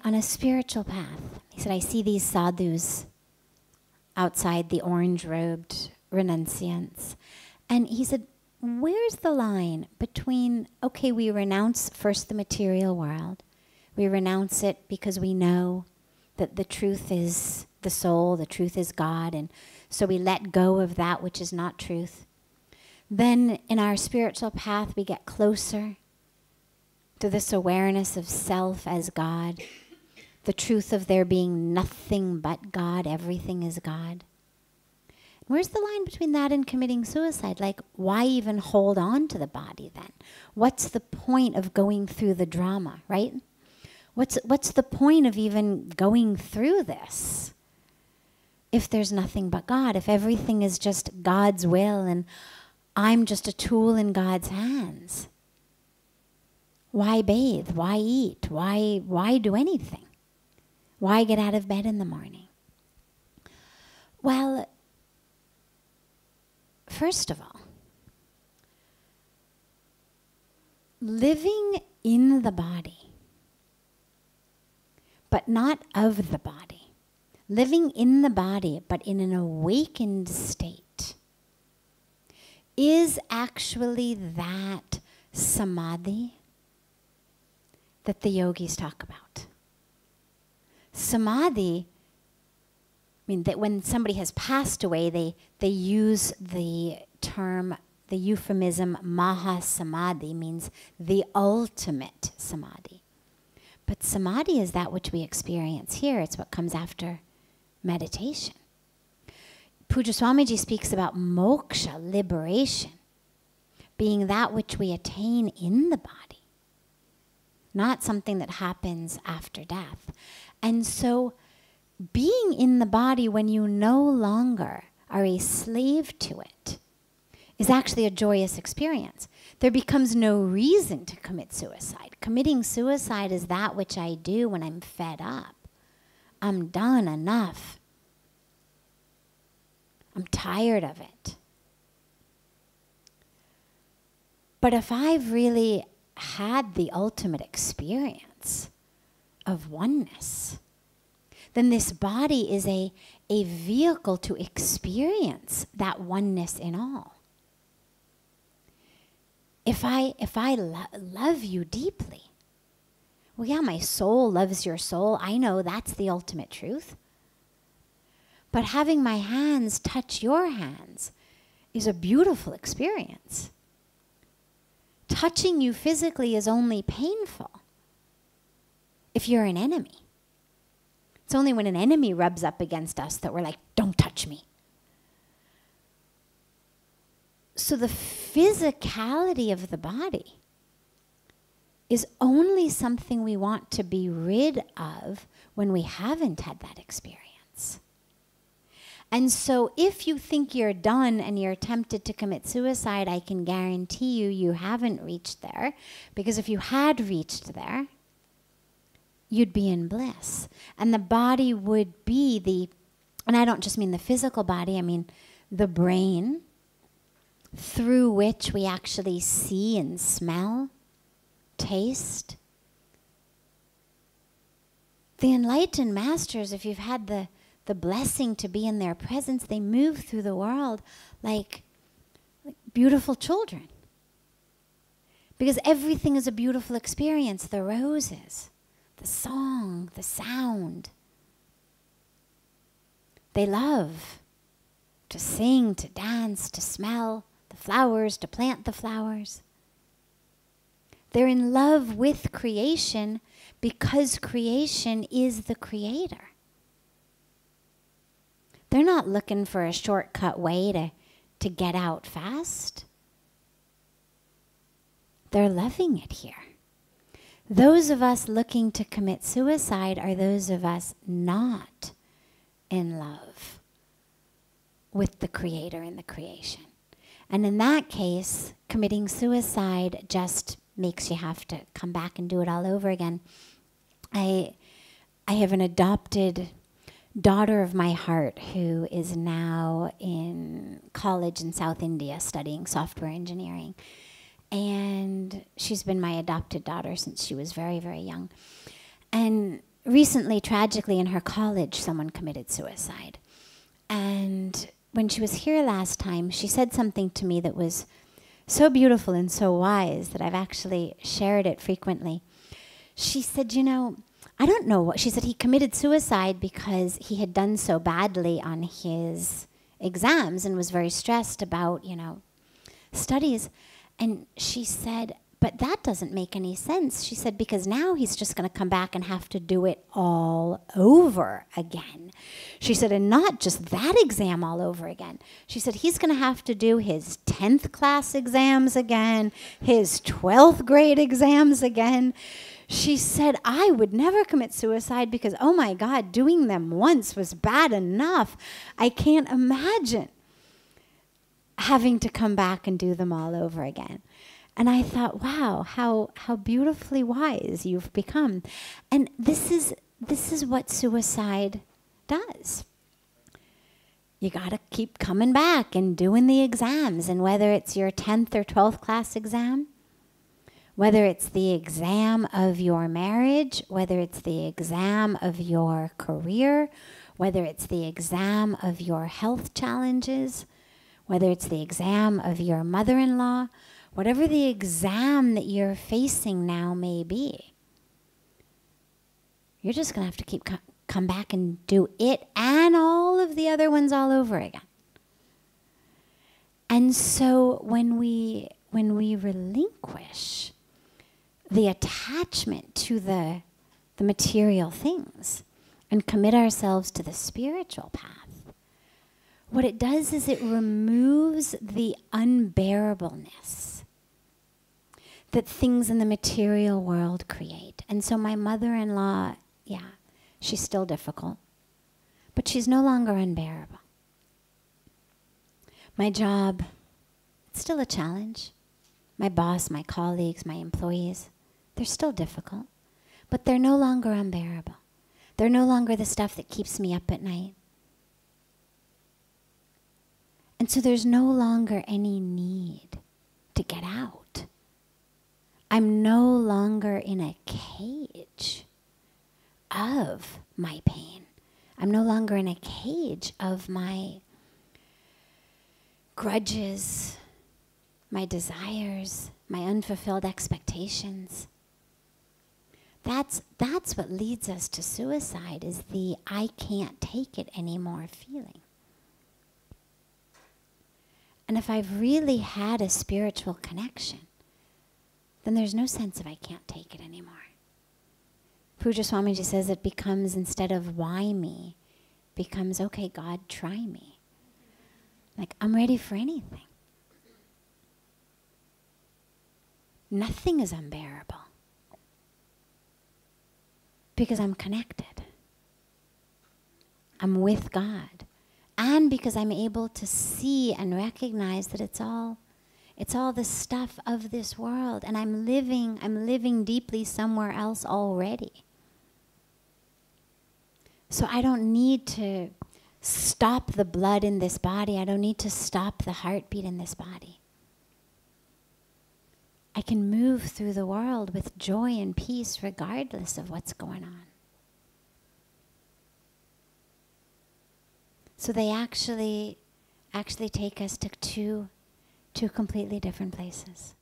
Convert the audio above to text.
On a spiritual path, he said, I see these sadhus outside, the orange-robed renunciants. And he said, where's the line between, okay, we renounce first the material world. We renounce it because we know that the truth is the soul, the truth is God, and so we let go of that which is not truth. Then in our spiritual path, we get closer to this awareness of self as God, the truth of there being nothing but God, everything is God. Where's the line between that and committing suicide? Like, why even hold on to the body then? What's the point of going through the drama, right? What's the point of even going through this if there's nothing but God, if everything is just God's will and I'm just a tool in God's hands? Why bathe? Why eat? Why do anything? Why get out of bed in the morning? Well, first of all, living in the body, but not of the body. Living in the body, but in an awakened state, is actually that samadhi that the yogis talk about. Samadhi, I mean, that when somebody has passed away, they use the term, the euphemism mahasamadhi, means the ultimate samadhi. But samadhi is that which we experience here. It's what comes after meditation. Pujya Swamiji speaks about moksha, liberation, being that which we attain in the body, not something that happens after death. And so being in the body when you no longer are a slave to it is actually a joyous experience. There becomes no reason to commit suicide. Committing suicide is that which I do when I'm fed up. I'm done enough. I'm tired of it. But if I've really had the ultimate experience of oneness, then this body is a vehicle to experience that oneness in all. If I love you deeply, well, yeah, my soul loves your soul. I know that's the ultimate truth. But having my hands touch your hands is a beautiful experience. Touching you physically is only painful if you're an enemy. It's only when an enemy rubs up against us that we're like, don't touch me. So the physicality of the body is only something we want to be rid of when we haven't had that experience. And so if you think you're done and you're tempted to commit suicide, I can guarantee you haven't reached there. Because if you had reached there, you'd be in bliss. And the body would be the, and I don't just mean the physical body, I mean the brain, through which we actually see and smell, taste. The enlightened masters, if you've had the blessing to be in their presence, they move through the world like beautiful children. Because everything is a beautiful experience. The roses, the song, the sound. They love to sing, to dance, to smell the flowers, to plant the flowers. They're in love with creation because creation is the creator. They're not looking for a shortcut way to get out fast. They're loving it here. Those of us looking to commit suicide are those of us not in love with the creator and the creation. And in that case, committing suicide just makes you have to come back and do it all over again. I have an adopted daughter of my heart who is now in college in South India studying software engineering. And she's been my adopted daughter since she was very, very young. And recently, tragically, in her college, someone committed suicide. And when she was here last time, she said something to me that was so beautiful and so wise that I've actually shared it frequently. She said, you know, I don't know what, she said he committed suicide because he had done so badly on his exams and was very stressed about, you know, studies. And she said, but that doesn't make any sense. She said, because now he's just going to come back and have to do it all over again. She said, and not just that exam all over again. She said, he's going to have to do his 10th class exams again, his 12th grade exams again. She said, I would never commit suicide because, oh my God, doing them once was bad enough. I can't imagine having to come back and do them all over again. And I thought, wow, how beautifully wise you've become. And this is what suicide does. You got to keep coming back and doing the exams. And whether it's your 10th or 12th class exam, whether it's the exam of your marriage, whether it's the exam of your career, whether it's the exam of your health challenges, whether it's the exam of your mother-in-law, whatever the exam that you're facing now may be, you're just going to have to keep come back and do it and all of the other ones all over again. And so when we relinquish the attachment to the material things and commit ourselves to the spiritual path, what it does is it removes the unbearableness that things in the material world create. And so my mother-in-law, yeah, she's still difficult, but she's no longer unbearable. My job, it's still a challenge. My boss, my colleagues, my employees, they're still difficult, but they're no longer unbearable. They're no longer the stuff that keeps me up at night. And so there's no longer any need to get out. I'm no longer in a cage of my pain. I'm no longer in a cage of my grudges, my desires, my unfulfilled expectations. That's what leads us to suicide, is the I can't take it anymore feeling. And if I've really had a spiritual connection, then there's no sense of I can't take it anymore. Pujya Swamiji says it becomes, instead of why me, becomes, okay, God, try me. Like, I'm ready for anything. Nothing is unbearable because I'm connected. I'm with God. And because I'm able to see and recognize that it's all the stuff of this world, and I'm living deeply somewhere else already. So I don't need to stop the blood in this body. I don't need to stop the heartbeat in this body. I can move through the world with joy and peace regardless of what's going on. So they actually take us to two completely different places.